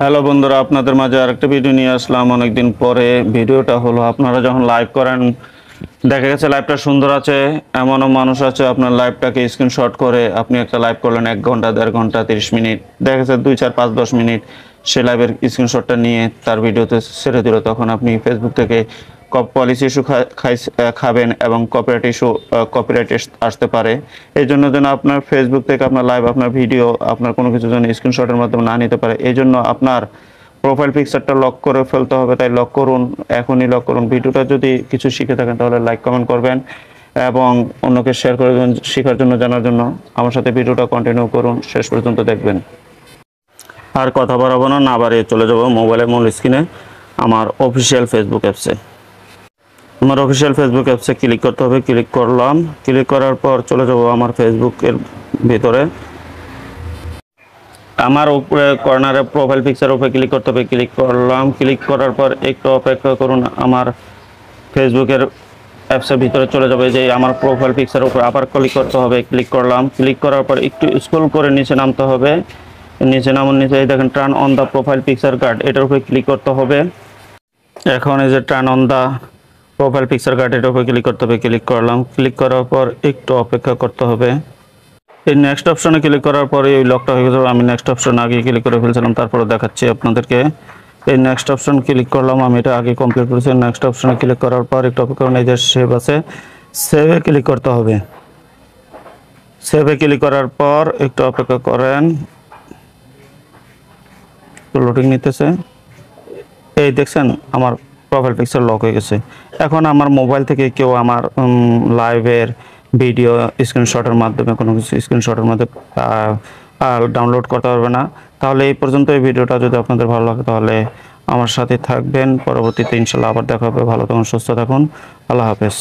Hello বন্ধুরা, আপনাদের মাঝে আরেকটা ভিডিও নিয়ে আসলাম অনেকদিন পরে। ভিডিওটা হলো, আপনারা যখন লাইভ করেন, দেখা গেছে লাইভটা সুন্দর আছে, এমনও মানুষ আছে আপনার লাইভটাকে স্ক্রিনশট করে আপনি একটা লাইভ করলেন 1 ঘন্টা, 1.5 ঘন্টা, 30 মিনিট, দেখা গেছে 2, 4, 5, 10 মিনিট সে লাইভের স্ক্রিনশটটা নিয়ে তার ভিডিওতে ছেড়ে দিল। তখন আপনি ফেসবুক থেকে পলিসি ইস্যু খাবেন এবং কপিরাইট আসতে পারে। এই জন্য যেন আপনার ফেসবুক থেকে আপনার লাইভ, আপনার ভিডিও, আপনার কোনো কিছু যেন স্ক্রিনশটের মাধ্যমে না নিতে পারে, এই জন্য আপনার প্রোফাইল পিকচারটা লক করে ফেলতে হবে। তাই লক করুন, এখনই লক করুন। ভিডিওটা যদি কিছু শিখে থাকেন তাহলে লাইক কমেন্ট করবেন এবং অন্যকে শেয়ার করে দেবেন শেখার জন্য, জানার জন্য। আমার সাথে ভিডিওটা কন্টিনিউ করুন, শেষ পর্যন্ত দেখবেন। আর কথা বাড়াবো না, না বাড়িয়ে চলে যাব মোবাইলের মূল স্ক্রিনে, আমার অফিসিয়াল ফেসবুক অ্যাপসে। আমার অফিসিয়াল ফেসবুক অ্যাপসে ক্লিক করতে হবে। ক্লিক করলাম। ক্লিক করার পর চলে যাব আমার ফেসবুকের ভিতরে। আমার উপরে কর্নারে প্রোফাইল পিকচার উপরে ক্লিক করতে হবে। ক্লিক করলাম। ক্লিক করার পর একটু অপেক্ষা করুন, আমার ফেসবুকের অ্যাপসের ভিতরে চলে যাবে। যে আমার প্রোফাইল পিকচার উপরে আবার ক্লিক করতে হবে। ক্লিক করলাম। ক্লিক করার পর একটু স্ক্রল করে নিচে নামতে হবে। নিচে নামুন। নিচে দেখেন turn on the profile picture guard, এটার উপরে ক্লিক করতে হবে। এখন এই যে turn on the profile picture guard, এটার উপরে ক্লিক করতে হবে। ক্লিক করলাম। ক্লিক করার পর একটু অপেক্ষা করতে হবে। এই নেক্সট অপশনে ক্লিক করার পরে এই লকটা হয়ে যাবে। আমি নেক্সট অপশন আগে ক্লিক করে ফেলছিলাম, তারপরে দেখাচ্ছি আপনাদেরকে। এই নেক্সট অপশন ক্লিক করলাম, আমি এটা আগে কমপ্লিট করেছি। নেক্সট অপশনে ক্লিক করার পর একটু অপেক্ষা করুন। এই যে সেভ আছে, সেভে ক্লিক করতে হবে। সেভে ক্লিক করার পর একটু অপেক্ষা করেন, লোডিং নিতেছে। এই দেখছেন আমার প্রোফাইল পিকচার লক হয়ে গেছে। এখন আমার মোবাইল থেকে কেউ আমার লাইভের ভিডিও স্ক্রিনশটের মাধ্যমে, কোনো কিছু স্ক্রিনশটের মাধ্যমে ডাউনলোড করতে পারবে না। তাহলে এই পর্যন্ত এই ভিডিওটা যদি আপনাদের ভালো লাগে তাহলে আমার সাথে থাকবেন। পরবর্তীতে ইনশাল্লাহ আবার দেখা হবে। ভালো থাকুন, সুস্থ থাকুন। আল্লাহ হাফেজ।